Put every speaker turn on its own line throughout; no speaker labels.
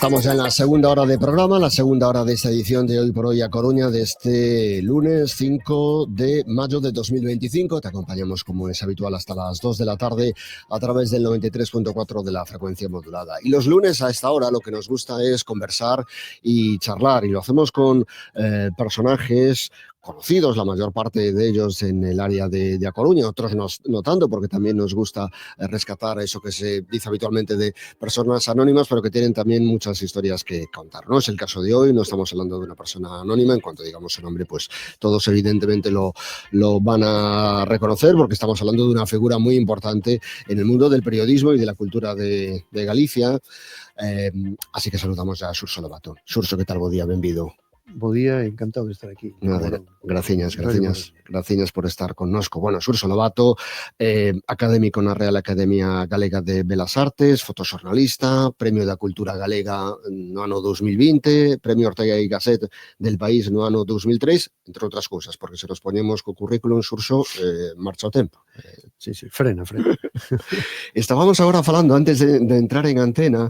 Estamos ya en la segunda hora de programa, la segunda hora de esta edición de Hoy por Hoy a Coruña de este lunes 5 de mayo de 2025. Te acompañamos como es habitual hasta las 2 de la tarde a través del 93.4 de la frecuencia modulada. Y los lunes a esta hora lo que nos gusta es conversar y charlar, y lo hacemos con personajes conocidos, la mayor parte de ellos en el área de A Coruña, otros no tanto, porque también nos gusta rescatar eso que se dice habitualmente de personas anónimas, pero que tienen también muchas historias que contar. No es el caso de hoy, no estamos hablando de una persona anónima. En cuanto digamos su nombre, pues todos evidentemente lo van a reconocer, porque estamos hablando de una figura muy importante en el mundo del periodismo y de la cultura de Galicia. Así que saludamos a Xurxo Lobato. Xurxo, que tal? Bo día, benvido.
Bo día, encantado de estar aquí.
Graciñas por estar connosco. Bueno, Xurxo Lobato, académico na Real Academia Galega de Belas Artes, fotoxornalista, Premio da Cultura Galega no ano 2020, Premio Ortega y Gasset del País no ano 2003, entre outras cousas, porque se nos poñemos co currículum, Xurxo, marcha o tempo.
Sí, frena.
Estábamos agora falando, antes de entrar en antena,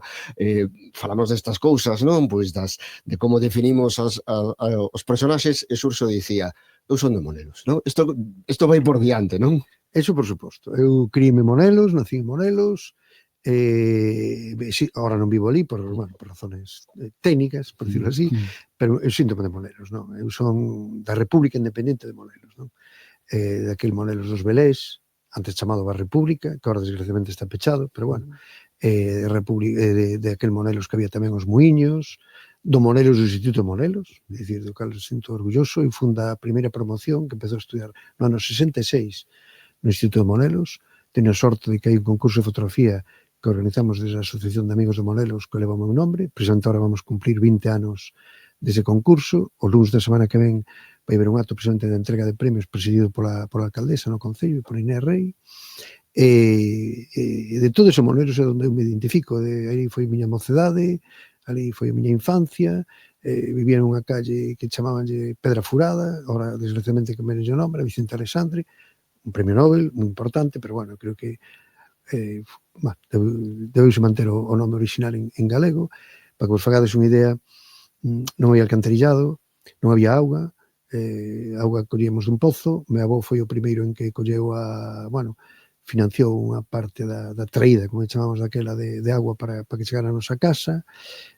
falamos destas cousas, non? Pois de como definimos os personaxes, e Xurxo dicía, eu son de Monelos, non? Isto vai por diante, non?
Eso, por suposto. Eu criei-me Monelos, nací en Monelos, sí, agora non vivo ali por razones técnicas, por decirlo así, pero eu síntome de Monelos, non? Eu son da República Independente de Monelos, non? Daquel Monelos dos Belés, antes chamado Bar República, que agora desgraciadamente está pechado, pero bueno, de aquel Monelos que había tamén os Muiños, do Monelos do Instituto de Monelos, é dicir, do cal sinto orgulloso, e funda a primeira promoción que empezou a estudiar no ano 66 no Instituto de Monelos. Teño a sorte de que hai un concurso de fotografía que organizamos desde a Asociación de Amigos de Monelos que leva o meu nombre. Precisamente ahora vamos cumplir 20 anos dese concurso. O lunes da semana que ven vai haber un acto precisamente de entrega de premios presidido pola alcaldesa no Concello, por Inés Rei. De todo ese Monelos é onde eu me identifico. Aí foi a miña mocedade, ali foi a miña infancia. Vivía nunha calle que chamabanlle Pedra Furada, ahora desgraciadamente que menos o nombre, Vicente Alexandre, un premio Nobel moi importante, pero bueno, creo que debeuse manter o nome original en galego. Para que vos fagades unha idea, non había alcantarillado, non había auga, auga collíamos dun pozo. Meu avó foi o primeiro en que colleu financiou unha parte da traída, como chamamos daquela, de agua para que chegara a nosa casa.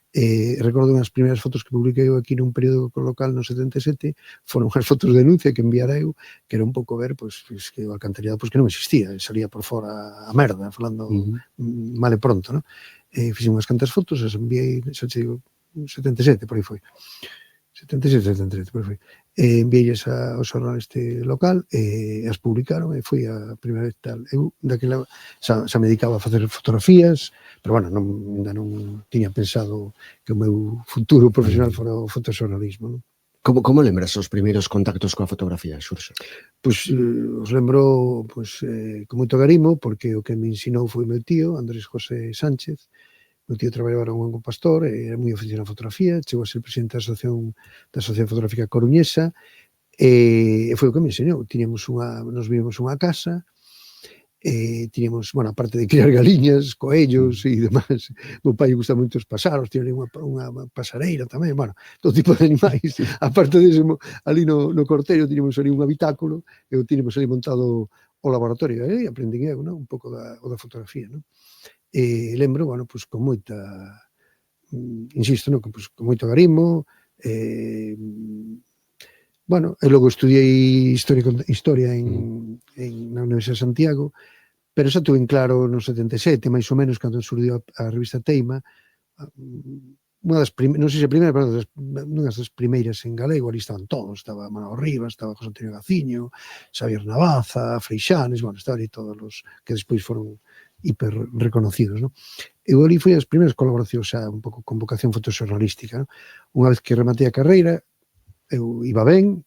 Recordo unhas primeiras fotos que publiquei aquí nun período local no 77, foron unhas fotos de denuncia que enviara eu, que era un pouco ver que o alcantarillado que non existía, salía por fora a merda, falando mal e pronto, non? Fixe unhas cantas fotos, as enviei, xa che digo, 77, por aí foi. 77, 78, por aí foi. Enviei ao xornal este local, as publicaron, e foi a primeira vez tal. Eu, daquela, xa me dedicaba a facer fotografías, pero, bueno, ainda non tiña pensado que o meu futuro profesional fora o fotoxornalismo, non?
Como lembras os primeiros contactos coa fotografía, Xurxo?
Pois os lembro con moito garimo, porque o que me ensinou foi o meu tío, Andrés José Sánchez. O tío traballaba en Hugo Pastor, era moi aficionado a fotografía, chegou a ser presidente da Asociación Fotográfica Coruñesa, e foi o que me enseñou. Nos vivimos unha casa, tiñamos, aparte de criar galiñas, coellos e demais, meu pai gusta moito os pasaros, tiña unha pasareira tamén, todo tipo de animais. Aparte disso, ali no cortello tiñamos ali un habitáculo, e tiñamos ali montado o laboratorio, e aprendín eu, un pouco da fotografía, non? Lembro, con moita, insisto, con moito garimo. E logo estudiei Historia na Universidade de Santiago, pero xa tuve en claro no 77, máis ou menos, cando surdiu a revista Teima, unha das primeiras, non sei se a primeira, pero unha das primeiras en galego. Ali estaban todos, estaba Manuel Rivas, estaba José Antonio Gaciño, Xavier Navaza, Freixanes, estaba ali todos os que despois foron hiper reconocidos, non? Eu ali foi as primeiras colaboracións xa un pouco con vocación fotoxornalística, non? Unha vez que rematei a carreira, eu iba ben,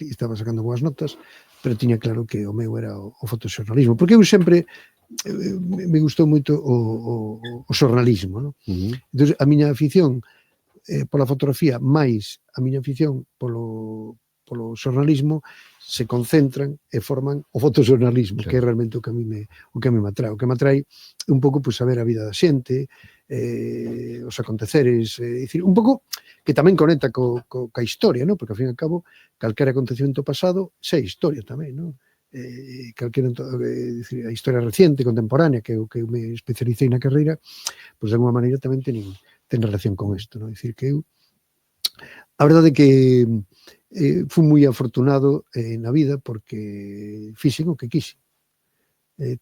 estaba sacando boas notas, pero tiña claro que o meu era o fotoxornalismo, porque eu sempre me gustou moito o xornalismo, non? Entón, a miña afición pola fotografía, máis a miña afición polo xornalismo se concentran e forman o fotoxornalismo, que é realmente o que a mí me atrae. O que me atrae é un pouco saber a vida da xente, os aconteceres, dicir, un pouco que tamén conecta ca historia, ¿no? Porque ao fin e ao cabo calquera acontecimento pasado é historia tamén, ¿no? Calquera, dicir, a historia reciente, contemporánea, que eu me especialicei na carreira, pois de alguma maneira tamén ten relación con isto, ¿no? Dicir que eu a verdade é que fui moi afortunado na vida porque fixen o que quixen.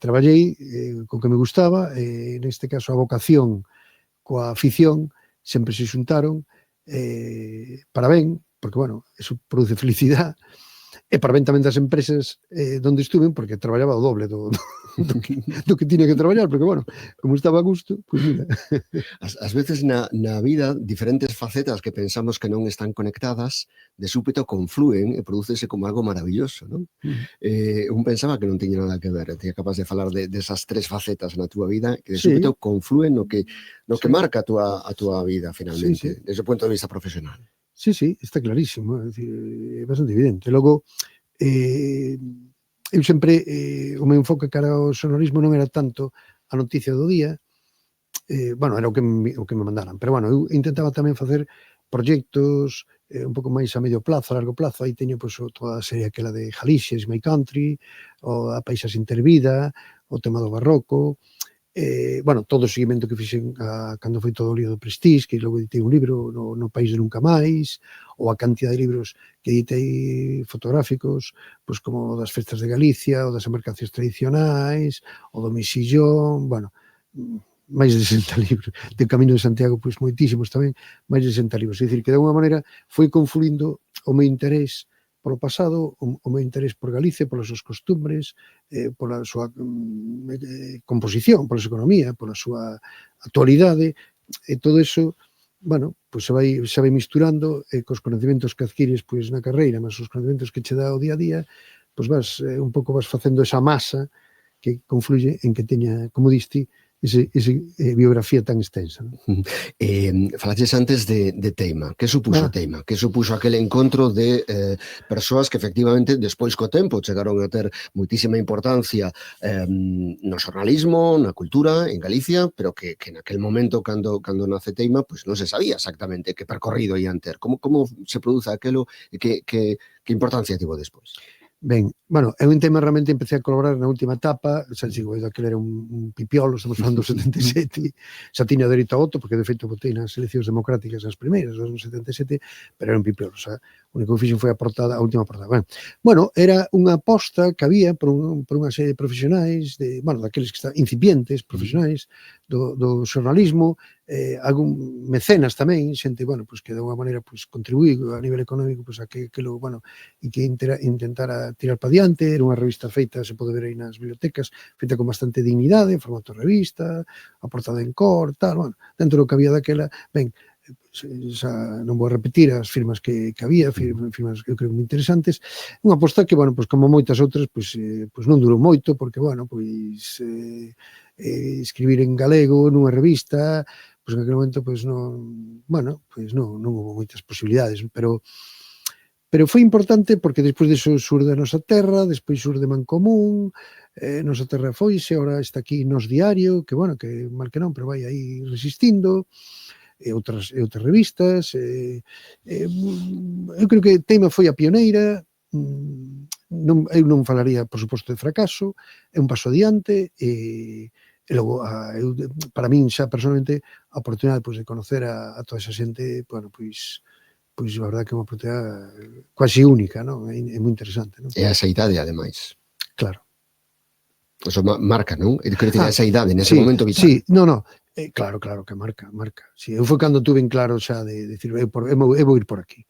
Traballei co que me gustaba, neste caso a vocación coa afición sempre se xuntaron para ben, porque, bueno, eso produce felicidade, e para ben tamén das empresas onde estuve, porque traballaba o doble do que tiña que traballar, porque, bueno, como estaba a gusto, pois mira.
Ás veces na vida diferentes facetas que pensamos que non están conectadas de súpeto confluen e prodúcese como algo maravilloso, non? Un pensaba que non tiña nada que ver, ti acabas de falar desas tres facetas na túa vida que de súpeto confluen no que marca a túa vida finalmente, desde o punto de vista profesional.
Sí, está clarísimo, é bastante evidente. Logo, eu sempre, o meu enfoque cara ao xornalismo non era tanto a noticia do día, bueno, era o que me mandaran, pero, bueno, eu intentaba tamén facer proxectos un pouco máis a medio plazo, a largo plazo. Aí teño toda a serie aquela de Galicia, My Country, o a Paisas Intervida, o tema do barroco, bueno, todo o seguimento que fixen cando foi todo o lío do Prestige, que logo editei un libro no País de Nunca Máis, ou a cantidad de libros que editei fotográficos, pois como das festas de Galicia, ou das embarcacións tradicionais, ou do Mexillón, bueno, máis de 60 libros. De Camino de Santiago, pois moitísimos tamén, máis de 60 libros. É dicir, que de alguma maneira foi confluindo o meu interés polo pasado, o meu interés por Galicia, polas súas costumbres, pola súa composición, pola súa economía, pola súa actualidade, e todo eso, bueno, pois se vai misturando cos conhecimentos que adquires pois na carreira, mas os conhecimentos que che dá o día a día, pois vas facendo esa masa que confluye en que teña, como diste, esa biografía tan extensa.
Falaches antes de Teima. Que supuxo Teima? Que supuxo aquel encontro de persoas que efectivamente despois co tempo chegaron a ter moitísima importancia no xornalismo, na cultura, en Galicia, pero que naquel momento, cando nace Teima, pois non se sabía exactamente que percorrido ian ter. Como se produce aquelo e que importancia tivo despois?
Ben, bueno, eu en Teima realmente empecé a colaborar na última etapa, xa digo, aquele era un pipiolo, estamos falando do 77, xa tiña dereito a voto, porque de feito votei nas eleccións democráticas as primeiras, no 77, pero era un pipiolo, xa, o único que fixen foi a última portada. Bueno, era unha aposta que había por unha serie de profesionais, daqueles que están incipientes, profesionais, do xornalismo, algún mecenas tamén, xente, pois que de alguma maneira contribuí a nivel económico a que aquilo, e que intentara tirar para diante. Era unha revista feita, se pode ver aí nas bibliotecas, feita con bastante dignidade, en formato revista, a portada en cor, tal, dentro do que había daquela, xa non vou repetir as firmas que había, firmas que eu creo moi interesantes. Unha aposta que, como moitas outras, non durou moito, porque, escribir en galego nunha revista, en aquel momento non houve moitas posibilidades, pero foi importante porque despois disso surde a nosa terra, despois surde Mancomún, nosa terra foise, agora está aquí Nos Diario, que mal que non, pero vai aí resistindo, e outras revistas. Eu creo que Teima foi a pioneira. Eu non falaría, por suposto, de fracaso, é un paso adiante, e logo, para min, xa personalmente, a oportunidade de conocer a toda esa xente, pois a verdade que é unha oportunidade quasi única, non? É moi interesante, non?
E a esa idade, ademais.
Claro.
Eso marca, non? Eu quero dicir, esa idade, nese momento vital.
Sí, claro que marca. Eu foi cando tuve en claro xa de dicir, eu vou ir por aquí.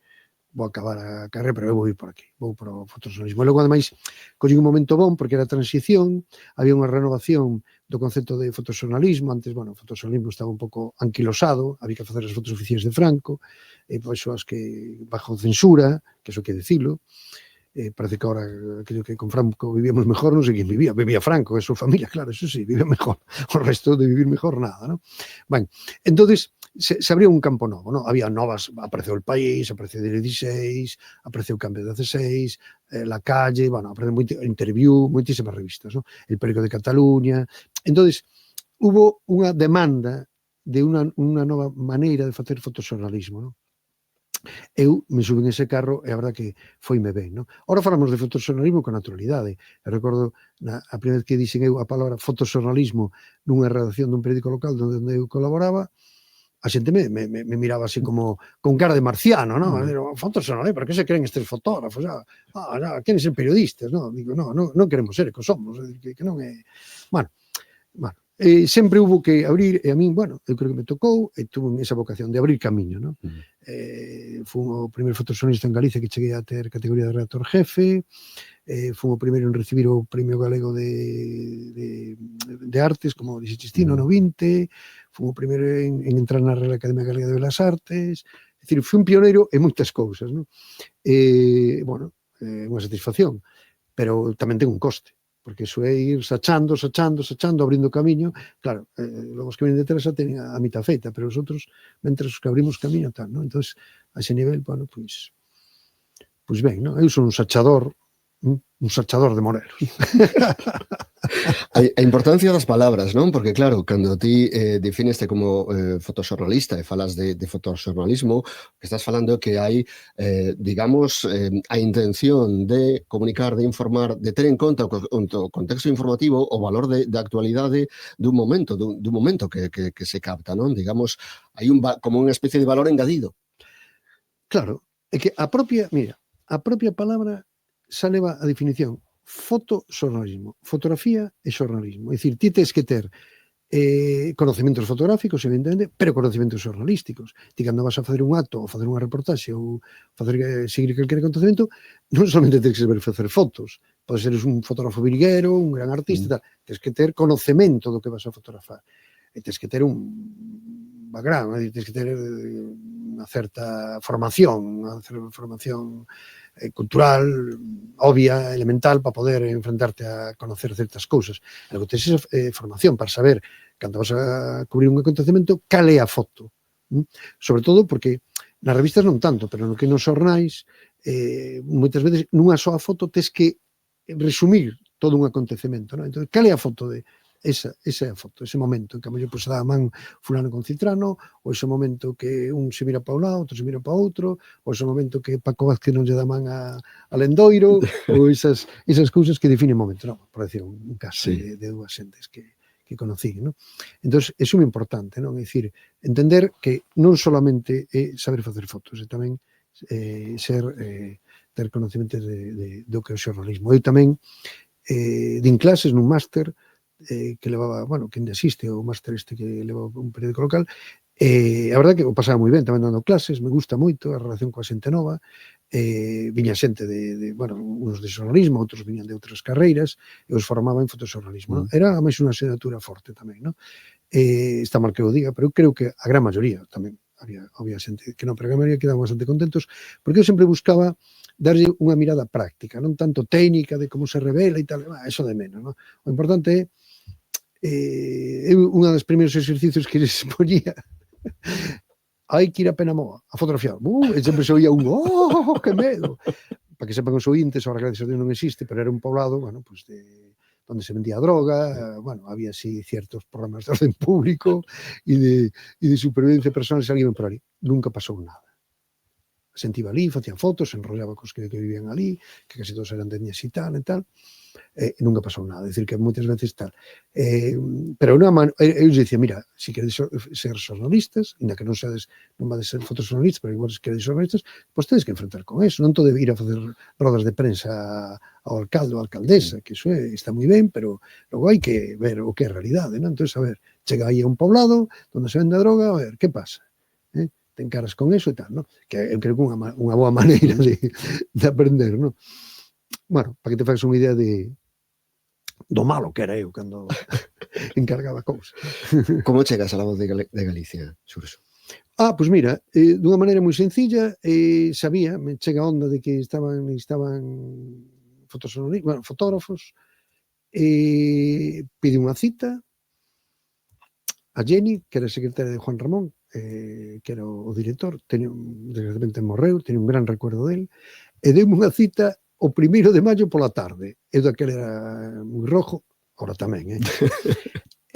Vou acabar a carreira, pero eu vou ir por aquí, vou para o fotoxornalismo. E logo, ademais, collín un momento bon, porque era a transición, había unha renovación do concepto de fotoxornalismo. Antes, o fotoxornalismo estaba un pouco anquilosado, había que facer as fotos oficiais de Franco, e pois as que bajo censura, que iso que dicilo. Parece que ahora, aquello que con Franco vivíamos mejor, non sei quen vivía Franco, a súa familia, claro, eso sí, vivía mejor, o resto de vivir mejor nada, non? Entonces, se abriu un campo novo, non? Había novas, apareceu El País, apareceu el 16, apareceu Cambio 16, La Calle, bueno, apareceu Interview, moitísimas revistas, non? El Periódico de Cataluña. Entonces, hubo unha demanda de unha nova maneira de facer fotoxornalismo, non? Eu me subín ese carro e a verdad que foime ben, non? Ora falamos de fotoxornalismo con naturalidade. Eu recordo a primeira vez que dixen eu a palabra fotoxornalismo nunha redacción dun periódico local onde eu colaboraba, a xente me miraba así como con cara de marciano, non? Fotoxornalismo, para que se creen estes fotógrafos? Queren ser periodistas, non? Digo, non queremos ser, que somos, que non é... Bueno, sempre hubo que abrir, e a min, bueno, eu creo que me tocou, e tuve esa vocación de abrir camiño, non? Fui o primeiro fotoxornalista en Galicia que cheguei a ter categoría de redactor jefe, fui o primeiro en recibir o Premio Galego de Artes, como dixeches ti, no 20, fui o primeiro en entrar na Real Academia Galega de Belas Artes, é dicir, fui un pioneiro en moitas cousas, non? Bueno, unha satisfacción, pero tamén ten un coste, porque iso é ir sachando, abrindo camiño. Claro, logo os que vienen detrás xa teñen a mitad feita, pero os outros, mentre os que abrimos camiño, tal, non? Entón, a ese nivel, bueno, pois ben, non? Eu son un sachador de Morelos.
A importancia das palabras, non? Porque claro, cando ti defineste como fotoxornalista e falas de fotoxornalismo, o que estás falando é que hai, digamos, a intención de comunicar, de informar, de ter en conta o contexto informativo, o valor de actualidade dun momento que se capta, non? Digamos, hai como unha especie de valor engadido.
Claro, é que a propia palabra xa leva a definición: fotoxornalismo, fotografía e xornalismo. É dicir, ti tens que ter conocimientos fotográficos, evidentemente, pero conocimientos xornalísticos. Ti cando vas a facer un acto ou facer unha reportaxe ou seguir calquer acontecemento, non solamente tens que saber facer fotos, pode ser un fotógrafo virguero, un gran artista, tal. Tens que ter conocemento do que vas a fotografar. E tens que ter un background, tens que ter unha certa formación, cultural, obvia, elemental, para poder enfrentarte a conocer certas cousas. E logo tens esa formación para saber, cando vas a cubrir un acontecemento, cal é a foto. Sobre todo porque nas revistas non tanto, pero no que nos xornais, moitas veces nunha soa foto tes que resumir todo un acontecemento, non? Entón, cal é a foto de esa é a foto, ese momento en que a mellor se dá a man fulano con Citrano, ou ese momento que un se mira para un lado, outro se mira para outro, ou ese momento que Paco Vázquez non lle dá man a Lendoiro, ou esas cousas que definen o momento, non? Por decir un caso de dúas xentes que conocí, non? Entón, é moi importante, non? É dicir, entender que non solamente é saber facer fotos, é tamén ter conocimientos do que é o xornalismo. Eu tamén din clases nun máster que levaba, bueno, que ainda existe o máster este que leva un periódico local, a verdade que o pasaba moi ben tamén dando clases, me gusta moito a relación coa xente nova, viña xente bueno, uns de xornalismo, outros viñan de outras carreiras, e os formaba en fotoxornalismo, non? Era máis unha asignatura forte tamén, non? Está mal que o diga, pero eu creo que a gran maioría tamén, había xente que non, pero a gran maioría quedaban bastante contentos, porque eu sempre buscaba darlle unha mirada práctica, non tanto técnica de como se revela e tal, eso de menos, non? O importante é unha dos primeiros exercicios que les ponía, hai que ir a Penamoa a fotografiar, e sempre se oía que medo, para que sepan os ointes, ahora gracias a Dios non existe, pero era un poblado, bueno, pues donde se vendía droga, bueno, había así ciertos programas de orden público e de supervivencia personal, se alguén por ali, nunca pasou nada. A xente iba ali, facían fotos, se enrollaba cos que vivían ali, que casi todos eran de etnia xitana e tal, e nunca pasou nada. É dicir, que moitas veces tal. Pero eu dicía, mira, se queredes ser xornalistas, ainda que non vades ser fotoxornalistas, pero igual se queredes xornalistas, pois tedes que enfrentar con eso. Non todo de ir a facer rodas de prensa ao alcalde ou alcaldesa, que iso está moi ben, pero logo hai que ver o que é a realidade, non? Entón, a ver, chega aí a un poblado onde se vende a droga, a ver, que pasa? Te encaras con eso e tal, non? Que eu creo que unha boa maneira de aprender, non? Bueno, para que te fagas unha idea do malo que era eu cando encargaba cousas.
Como chegas a La Voz de Galicia, Xurxo?
Pois mira, dunha maneira moi sencilla, sabía, me chega a onda de que necesitaban fotógrafos, pide unha cita a Jenny, que era secretaria de Juan Ramón, que era o director, desgraciadamente morreu, teño un gran recuerdo del, e deu-me unha cita o 1º de maio pola tarde. Eu daquele era moi rojo, ahora tamén,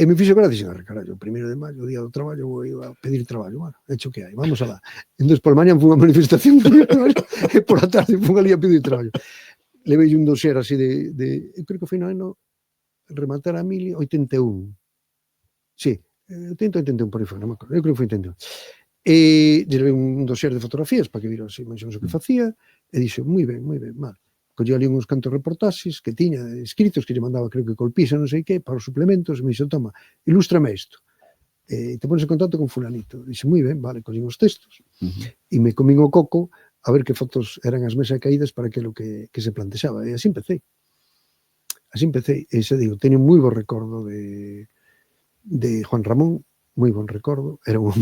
E me fixo gracia, carallo, o 1º de maio, o día do traballo, vou a pedir traballo. Bueno, hecho que hai, vamos alá. Entón, por mañan foi unha manifestación e por a tarde fui ali a pedir traballo. Levei un dossier así eu creo que foi no ano rematar a 1081. Sí, 80, 81 por aí foi, non me acordo. Eu creo que foi 81. E levei un dossier de fotografías para que viran así, máis ou menos o que facía, e dixo, moi ben, mal. Collí ali uns cantos reportaxes que tiña escritos que lle mandaba, creo que Colpisa, non sei que, para os suplementos, e me dixo, toma, ilústrame isto. E te pones en contacto con fulanito. Dixe, moi ben, vale, collín os textos, e me comín o coco a ver que fotos eran as mesas caídas para aquilo que se plantexaba. E así empecé. E xa digo, teño moi bo recordo de Juan Ramón, moi bon recordo. Era un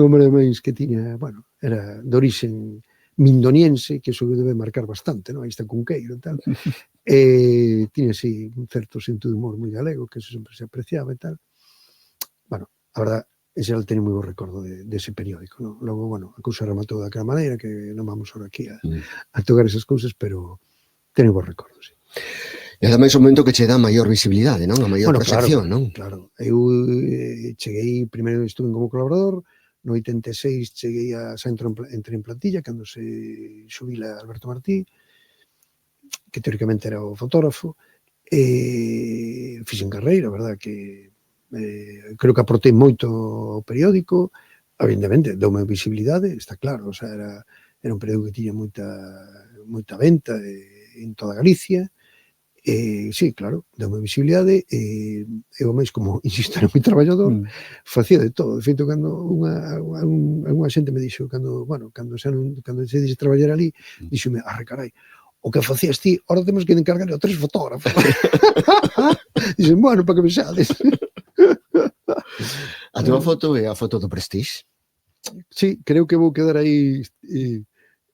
hombre máis que tiña, bueno, era de orixen mindoniense, que iso debe marcar bastante, non? Aí está Cunqueiro e tal. Tiña así un certo sentido de humor moi galego, que eso sempre se apreciaba e tal. Bueno, a verdad, en xeral teño moi bo recordo dese periódico, non? Logo, bueno, a cousa rematou daquela maneira, que non vamos ahora aquí a tocar esas cousas, pero teño bo recordo, sí.
E ademais o momento que che dá maior visibilidade, non? A maior proxección, non?
Claro. Eu cheguei, primeiro estuve como colaborador, no 86 cheguei entrei en plantilla, cando se xubila Alberto Martí, que teóricamente era o fotógrafo, e fixen carreira, verdad, que creo que aportei moito ao periódico, evidentemente, deume visibilidade, está claro, o sea, era un periódico que tiña moita venta en toda Galicia. Sí, claro, deume visibilidade, e eu máis, como, insisto, era moi traballador, facía de todo. De feito, cando unha xente me dixo, cando se dixe traballar ali, díxome, carai, o que facías ti, ahora temos que encargar a 3 fotógrafos. Dixen, bueno, para que vexades.
A túa foto é a foto do Prestige?
Sí, creo que vou quedar aí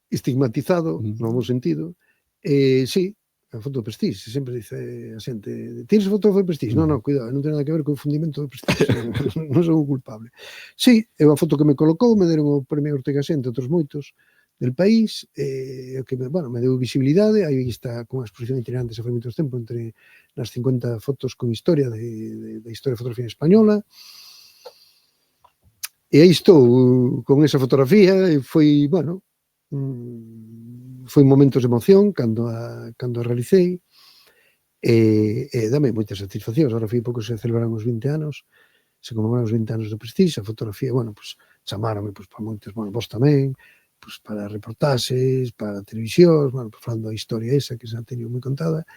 estigmatizado, no bo sentido. Sí, a foto do Prestige, sempre dice a xente, tires foto do Prestige? Non, cuidado, non ten nada que ver co fundimento do Prestige, non son o culpable. Sí, é unha foto que me colocou, me deron o premio Ortega Xente, outros moitos del país, que me deu visibilidade, aí está con a exposición itinerante xa foi moitos tempo, entre nas 50 fotos con historia da historia de fotografía española, e aí estou con esa fotografía, e foi, bueno, foi momentos de emoción cando a realicei, e dame moitas satisfaccións. Agora foi pouco se celebraron os 20 anos, se conmemoran os 20 anos do Prestige, a fotografía, bueno, pues chamaronme para moitos, bueno, vos tamén, pues para reportaxes, para televisións, bueno, pues falando da historia esa que xa teño moi contada.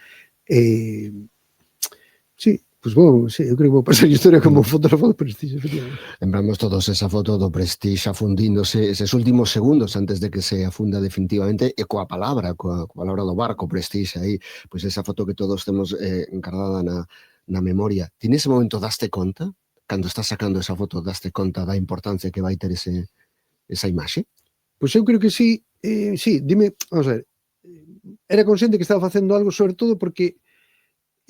Sí, pues bon, sí, eu creo que vou pasar a historia como fotógrafo do Prestige, efectivamente.
Lembramos todos esa foto do Prestige afundíndose eses últimos segundos antes de que se afunda definitivamente, e coa palabra do barco Prestige aí, pois esa foto que todos temos encargada na memoria. Ti nese momento daste conta, cando estás sacando esa foto, daste conta da importancia que vai ter esa imaxe?
Pois eu creo que sí, dime, vamos a ver, era consciente que estaba facendo algo, sobre todo porque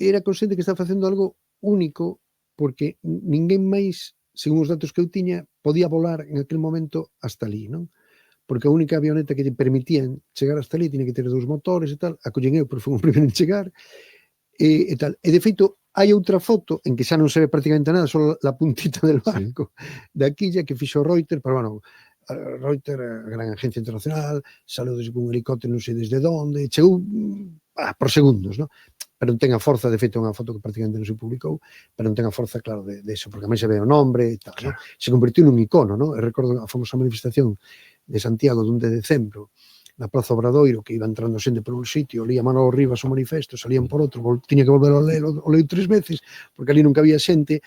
era consciente que estaba facendo algo único, porque ninguén máis, según os datos que eu tiña, podía volar en aquel momento hasta ali, non? Porque a única avioneta que lle permitían chegar hasta ali tiña que ter 2 motores e tal, a collen eu, pero foi o primeiro en chegar, e tal. E de feito, hai outra foto en que xa non se ve prácticamente nada, só a puntita del barco, da quilla que fixo Reuters, pero bueno, Reuters, a gran agencia internacional, salou desde un helicóptero, non sei desde onde, chegou por segundos, non? Pero non ten a forza, de feito, é unha foto que prácticamente non se publicou, pero non ten a forza, claro, de eso, porque a máis se ve o nombre e tal, claro. Se convertiu nun icono, non? E recordo a famosa manifestación de Santiago do 1 de decembro, na Praza Obradoiro, que iba entrando xente por un sitio, lía Manolo Rivas o manifesto, salían por outro, tiña que volver a leo 3 veces, porque ali non cabía xente.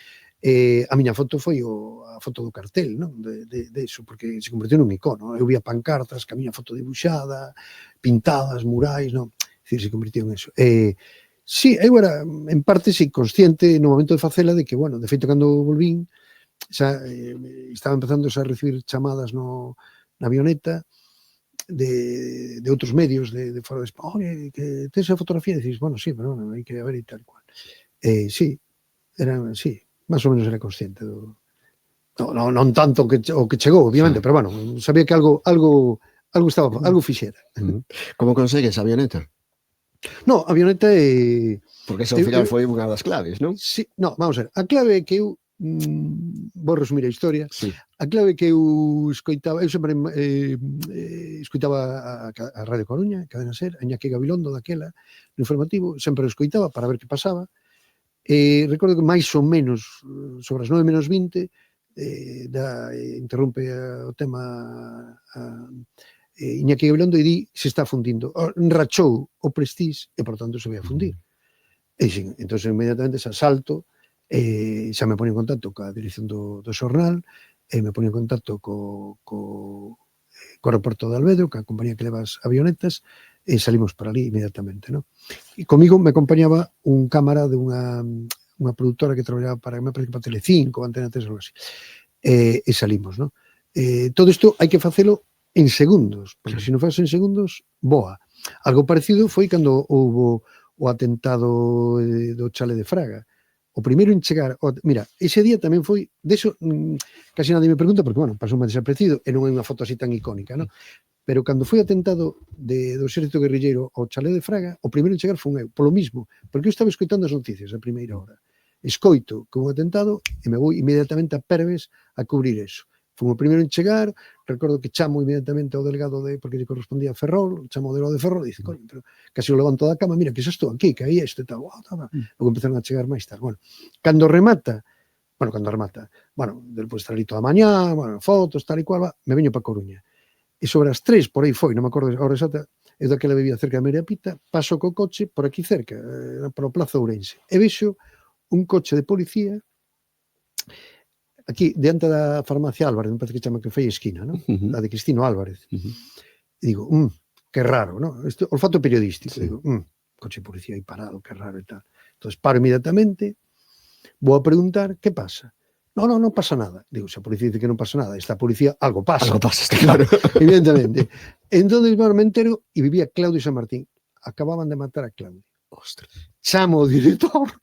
A miña foto foi a foto do cartel, non? De iso, porque se convertiu nun icono. Eu vía pancartas, que a miña foto dibuixada, pintadas, murais, non? Se convertiu en eso. Sí, eu era, en parte, sí, consciente no momento de facela de que, bueno, de feito, cando volvín, xa estaba empezando a recibir chamadas na avioneta de outros medios de fora de España, que tes a fotografía, e dices, bueno, sí, pero non, hai que ver e tal cual. Sí, máis ou menos era consciente non tanto o que chegou, obviamente, pero bueno, sabía que algo estaba, algo fixera.
Como consegues a avioneta?
No, a avioneta é...
Porque esa ao final foi unha das claves, non?
Sí, no, vamos a ver, a clave é que eu vou resumir a historia.
Sí.
A clave é que eu escoitaba, eu sempre escoitaba a Radio Coruña, Cadena Ser, a Iñaki Gabilondo daquela, no informativo, sempre o escoitaba para ver que pasaba. Recordo que máis ou menos sobre as 9 menos 20 interrompe o tema Iñaki Gabilondo e di se está fundindo. Rachou o Prestige e, por tanto, se vai a fundir. E sim, entón inmediatamente se salto, xa me pongo en contacto coa dirección do xornal, me pongo en contacto co aeroporto de Alvedro, coa compañía que leva as avionetas, e salimos para ali inmediatamente, ¿no? E comigo me acompañaba un cámara de unha produtora que traballaba para, me parece que para Telecinco, Antena 3, algo así. E salimos, ¿no? Todo isto hai que facelo en segundos, porque se non faz en segundos, boa. Algo parecido foi cando houve o atentado do chale de Fraga. O primeiro en chegar... Mira, ese día tamén foi... Deso, casi nadie me pregunta, porque, bueno, pasou máis desapercibido, e non é unha foto así tan icónica, non? Pero cando foi o atentado do exército guerrilleiro ao chale de Fraga, o primeiro en chegar foi eu, polo mismo, porque eu estaba escoitando as noticias a primeira hora. Escoito como atentado e me vou inmediatamente a Perves a cubrir eso. Fui o primeiro en chegar, recordo que chamo inmediatamente ao delegado porque lle correspondía a Ferrol, chamo ao delegado de Ferrol e dice, coño, pero casi o levanto da cama, mira, que xa estou aquí, que aí isto e tal, logo empezaron a chegar máis tal. Bueno, cando remata, despois estar ali toda a mañá, fotos, tal e cual, me veño para Coruña. E sobre as 3, por aí foi, non me acordo a hora exata, eu daquela vivía cerca de María Pita, paso co coche por aquí cerca, por o Plaza Ourense, e vexo un coche de policía aquí, diante da farmacia Álvarez, me parece que chama que foi a esquina, ¿no? A de Cristino Álvarez. E digo, que raro, ¿no? Olfato periodístico. Digo, coche de policía aí parado, que raro e tal. Entón, paro inmediatamente, vou a preguntar, que pasa? No, non pasa nada. Digo, se a policía dice que non pasa nada, esta policía, algo pasa.
Algo pasa, está claro.
Evidentemente. Entón, me entero, e vivía Claudio San Martín. Acababan de matar a Claudio.
Ostras.
Chamo o director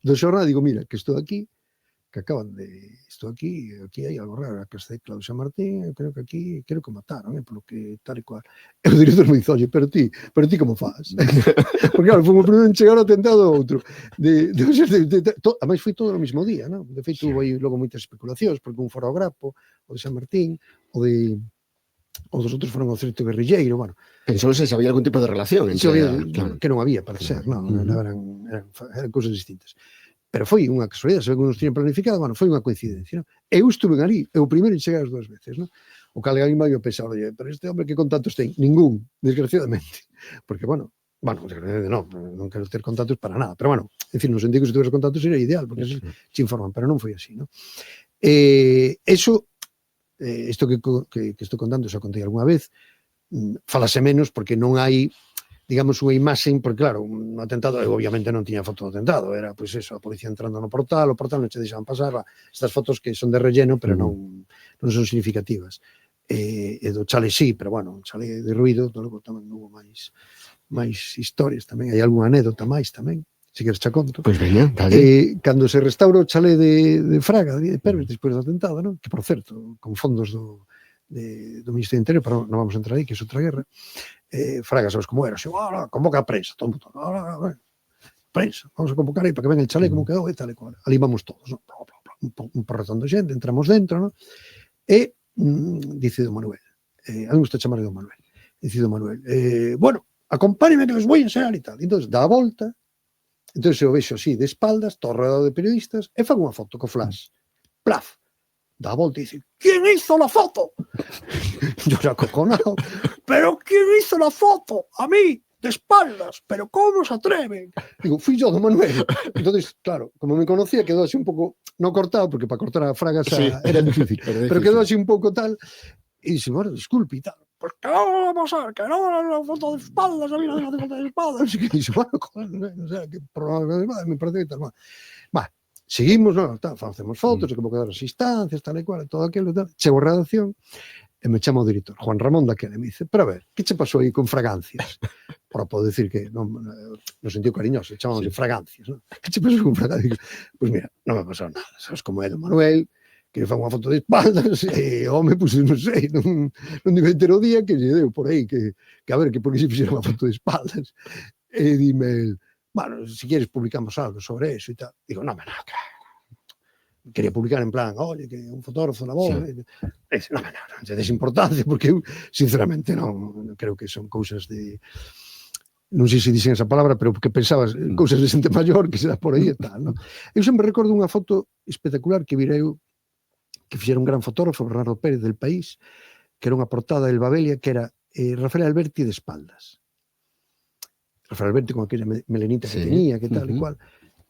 do xornal, digo, mira, que estou aquí, que acaban de... Estou aquí hai algo raro, a casa de Claudio San Martín, eu creo que aquí, creo que mataron, polo que tal e cual. E o director me dice, oye, pero ti como faz? Porque claro, fomos primeiro en chegar ao atentado do outro. Ademais foi todo no mesmo día, non? De feito, houve logo moitas especulacións, porque un fora o Grapo, o de San Martín, o dos outros foron o certo guerrilleiro, bueno.
Pensou se había algún tipo de relación.
Que non había, parece ser, non, eran cousas distintas. Pero foi unha casualidade, se ve que non tiñan planificado, bueno, foi unha coincidencia, non? Eu estuve ali, eu primeiro en chegar as 2 veces, non? O que alguén vai a pensar, oye, pero este hombre que contactos ten? Ningún, desgraciadamente. Porque, bueno, desgraciadamente non quero ter contactos para nada, pero, bueno, en fin, no sentido que se tuveras contactos sería ideal, porque así se informan, pero non foi así, non? Eso, isto que estou contando, xa contei algunha vez, falase menos porque non hai, digamos, unha imaxe, porque claro, un atentado, obviamente non tiña foto do atentado, era, pois eso, a policía entrando no portal, o portal non che deixaban pasar, estas fotos que son de relleno, pero non son significativas. E do chale sí, pero bueno, chale de ruido, logo tamén houve máis historias tamén, hai algunha anécdota máis tamén, se queres xa conto.
Pois veña, dale.
Cando se restaura o chale de Fraga, de Perves, despois do atentado, non? Que, por certo, con fondos do Ministerio do Interior, pero non vamos a entrar aí, que é outra guerra. Fraga, sabes como era? Convoca a prensa, todo o mundo. Prensa, vamos a convocar aí para que venga el chale como quedou e tal e cual. Ali vamos todos, ¿no? Un porrotón de xente, entramos dentro, ¿no? E dice do Manuel, a mí me gusta chamar do Manuel, dice do Manuel, bueno, acompáñeme que les voy a enseñar e tal. Entón, dá a volta, entón eu vexo así, de espaldas, todo rodeado de periodistas, e fago unha foto co flash. Plaf. Da volta y dice, ¿quién hizo la foto? Yo era acojonado. ¿Pero quién hizo la foto? A mí, de espaldas. ¿Pero cómo se atreven? Digo, fui yo, don Manuel. Entonces, claro, como me conocía, quedó así un poco, no cortado, porque para cortar a Fraga era difícil, pero quedó así un poco tal. Y dice, bueno, disculpe y tal. Pues que no va a pasar, que no era una foto de espaldas, a mí no hace foto de espaldas. Y dice, bueno, no sé, qué problema, me parece que tal. Va. Seguimos, facemos fotos, como quedaron as instancias, tal e cual, todo aquilo, tal. Chego a redacción e me chama o director, Juan Ramón daquela, e me dice, pero a ver, que che pasou aí con fragancias? Para poder decir que, no sentido cariñoso, chamamos de fragancias, non? Que che pasou con fragancias? Pois mira, non me pasou nada, sabes como é do Manuel, que fa unha foto de espaldas, e o home, pois, non sei, non digo entero o día que lle deu por aí, que a ver, que por que se fixera unha foto de espaldas. E dime, bueno, si quieres publicamos algo sobre eso e tal. Digo, no, quería publicar en plan, oye, que un fotógrafo na boda. Sí. Non lle des importancia, porque eu, sinceramente, non creo que son cousas de... Non sei se dixen esa palabra, pero que pensabas, cousas de xente maior que se dá por aí e tal, non? Eu sempre recordo unha foto espectacular que virei que fixera un gran fotógrafo, Bernardo Pérez, del País, que era unha portada del Babelia, que era Rafael Alberti de espaldas. Rafael Alberti con aquella melenita que tenía, que tal e cual,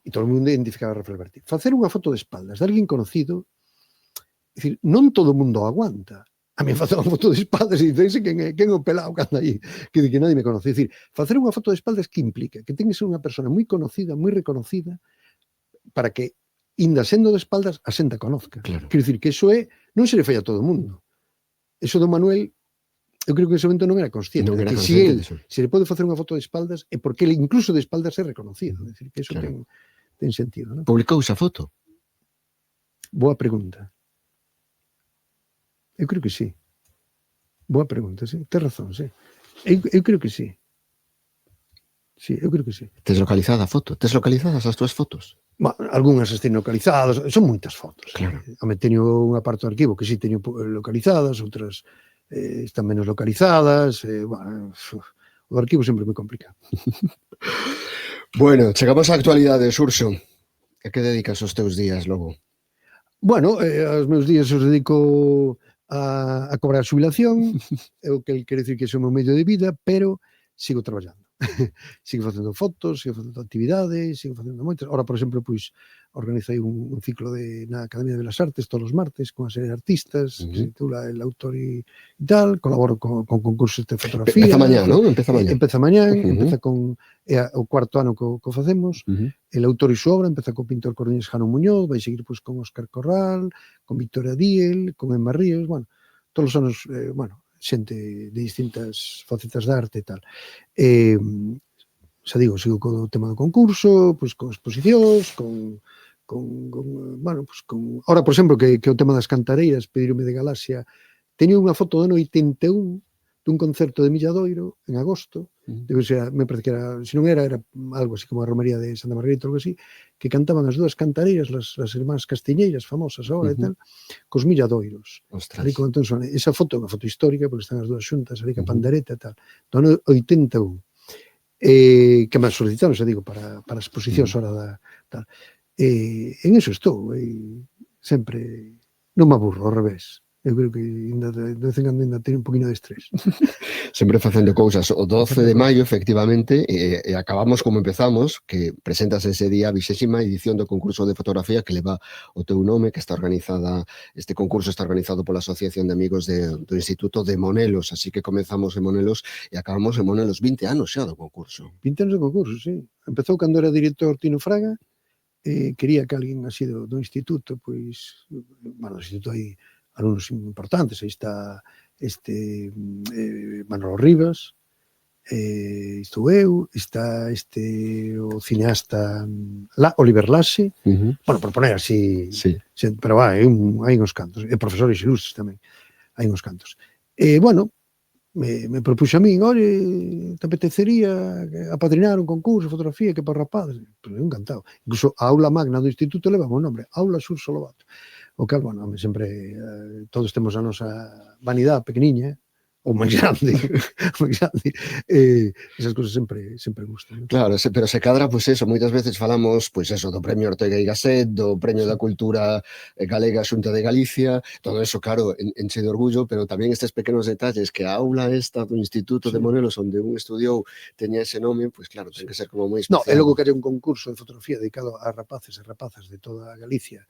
e todo o mundo identificaba a Rafael Alberti. Facer unha foto de espaldas de alguén conocido, é dicir, non todo o mundo aguanta. A mí facer unha foto de espaldas e dicense quen é o pelado que anda aí, que nadie me conoce. É dicir, facer unha foto de espaldas que implica que ten que ser unha persona moi conocida, moi reconocida, para que, inda sendo de espaldas, a xente conozca.
Claro.
Quero dicir que iso non se le fai a todo o mundo. Eso do Manuel, eu creo que en ese momento non era consciente.
Non era
que
consciente
se le pode facer unha foto de espaldas é porque ele incluso de espaldas é reconocido. É dicir, que eso
claro.
ten sentido, non?
Publicou esa foto?
Boa pregunta. Eu creo que sí. Boa pregunta, sí. Tens razón, sí. Eu creo que sí. Sí, eu creo que sí.
Tes localizada a foto? Tes localizadas as túas fotos?
Algúnas estén localizadas, son moitas fotos.
Claro.
Teño unha parte do arquivo que sí teño localizadas, outras están menos localizadas. O arquivo sempre é moi complicado.
Bueno, chegamos á actualidade, Xurxo. A que dedicas os teus días, logo?
Bueno, os meus días os dedico a cobrar xubilación, é o que quere dicir que é o meu medio de vida, pero sigo traballando. Sigo facendo fotos, sigo facendo actividades, sigo facendo moitas. Ora, por exemplo, pois organizei un ciclo na Academia de Belas Artes todos os martes con a serie de artistas que se titula El Autor e tal. Colaboro con concursos de fotografía.
Empeza mañá, non? Empeza mañá.
Empeza con o cuarto ano que o facemos. El Autor e su obra, empeza co pintor coruñés Jano Muñoz, vai seguir pois con Óscar Corral, con Victoria Diel, con Emma Ríos, bueno, todos os anos, xente de distintas facetas de arte e tal. Xa digo, sigo co tema do concurso, pois con exposicións, ahora, por exemplo, que o tema das cantareiras, pedironme de Galaxia, teño unha foto do ano 81 dun concerto de Milladoiro en agosto, debe ser, me parece que era, se non era algo así como a Romería de Santa Margarita ou algo así, que cantaban as dúas cantareiras, as irmás castiñeiras famosas agora e tal, cos Milladoiros. Ali con Antón Soné. Esa foto é unha foto histórica, porque están as dúas xuntas, ali ca pandereta e tal. Do ano 81. Que me solicitaron, xa digo, para exposicións hora da tal. En eso estou, sempre non me aburro, ao revés. Eu creo que de vez en cando ainda teño un poquinho de estrés.
Sempre facendo cousas. O 12 de maio, efectivamente, e acabamos como empezamos, que presentas ese día a 20ª edición do concurso de fotografía que leva o teu nome, que está organizada, este concurso está organizado pola Asociación de Amigos do Instituto de Monelos, así que comenzamos en Monelos e acabamos en Monelos. 20 anos xa do concurso.
20 anos do concurso, sí. Empezou cando era director Tino Fraga, quería que alguén así do instituto, pois, bueno, do instituto hai alumnos importantes, aí está Manolo Rivas, estou eu, está o cineasta Oliver Laxe, bueno, por poner así, pero hai uns cantos, e profesores ilustres tamén, hai uns cantos. Bueno, me propuxo a min, ore, te apetecería apadrinar un concurso de fotografía que para rapazes? Pues eu encantado. Incluso a aula magna do instituto leva o nome, Aula Xurxo Lobato. O cal, bueno, sempre todos temos a nosa vanidade pequeniña, ou máis grande, esas cousas sempre gustan.
Claro, pero se cadra, pois eso, moitas veces falamos, pois eso, do Premio Ortega y Gasset, do Premio da Cultura Galega Xunta de Galicia, todo eso, claro, enche de orgullo, pero tamén estes pequenos detalles, que a aula esta do Instituto de Monelos, onde un estudiou, teña ese nome, pois claro, ten que ser como moi especial.
E logo que hai un concurso de fotografía dedicado a rapaces e rapazas de toda Galicia,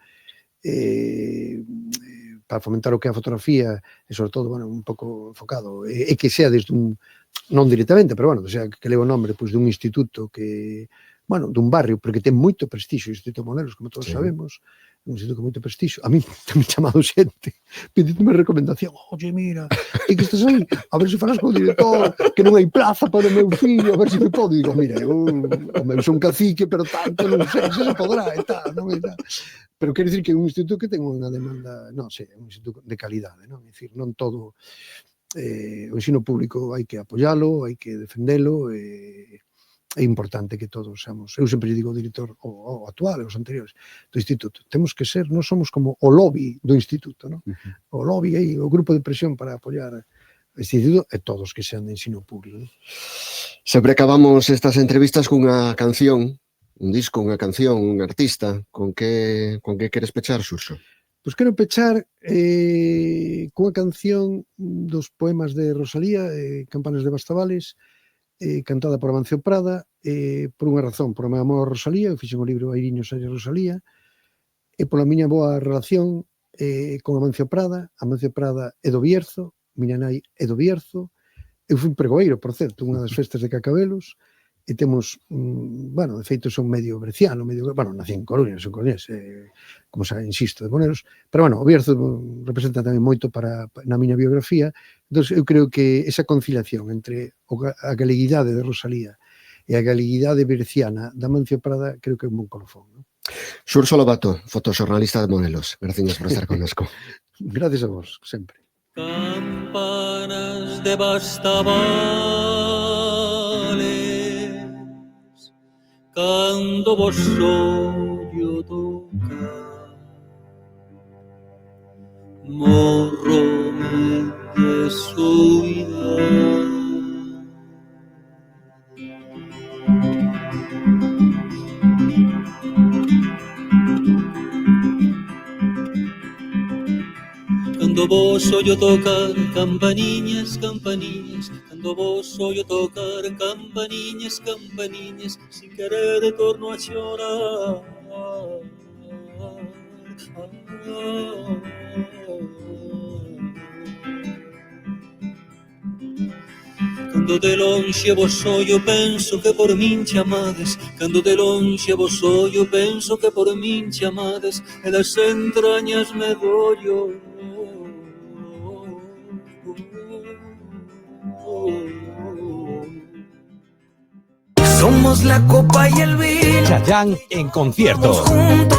para fomentar o que é a fotografía e sobre todo, bueno, un pouco enfocado e que sea desde non directamente, pero bueno, sea que leva o nombre pois dun instituto que, bueno, dun barrio, pero que ten moito prestixio, o Instituto Monelos, como todos sabemos, un instituto con moito prestixio. A mí me chamado xente pedíndome recomendación, oye, mira, que estás aí, a ver se falas co director, que non hai plaza para o meu fillo, a ver se me podo. Digo, mira, eu son cacique, pero tanto non sei se se podrá e tal, non é tal. Pero quero dicir que é un instituto que ten unha demanda, non sei, un instituto de calidade, non? É dicir, non todo o ensino público hai que apoialo, hai que defendelo, é importante que todos seamos, eu sempre digo ao director, o actual e os anteriores do instituto, temos que ser, non somos como o lobby do instituto, non? O lobby aí, o grupo de presión para apoiar o instituto e todos que sean de ensino público, non?
Sempre acabamos estas entrevistas cunha canción, un disco, unha canción, un artista. Con que queres pechar, Xurxo?
Pois quero pechar cunha canción dos poemas de Rosalía, Campanas de Bastavales, cantada por Amancio Prada, por unha razón, por o meu amor a Rosalía, eu fixen o libro Airiños e Rosalía, e pola miña boa relación con Amancio Prada é do Bierzo, miña nai é do Bierzo, eu fui pregoeiro, por certo, unha das festas de Cacabelos, e temos, bueno, de feito son medio berciano, nací en Coruña, son coruñés, como xa insisto, de Boneros, pero bueno, o Bierzo representa tamén moito na miña biografía, entón eu creo que esa conciliación entre a galeguidade de Rosalía e a galeguidade berciana da Amancio Prada creo que é un bon colofón, non?
Xurxo Lobato, fotoxornalista de Monelos, gracias por estar connosco.
Gracias a vos, sempre.
Campanas de Bastavales, cando vos ollo tocar, morro-me de soidade. Cando vos ollo tocar campaniñas, campaniñas, cando vos ollo tocar campaniñas, campaniñas, sin querer torno a chorar. Cando de lonxe vos ollo penso que por min chamades, cando de lonxe vos ollo penso que por min chamades, e das entrañas me dollo.
Somos la copa y el vino.
Chayanne en concierto.
Juntos.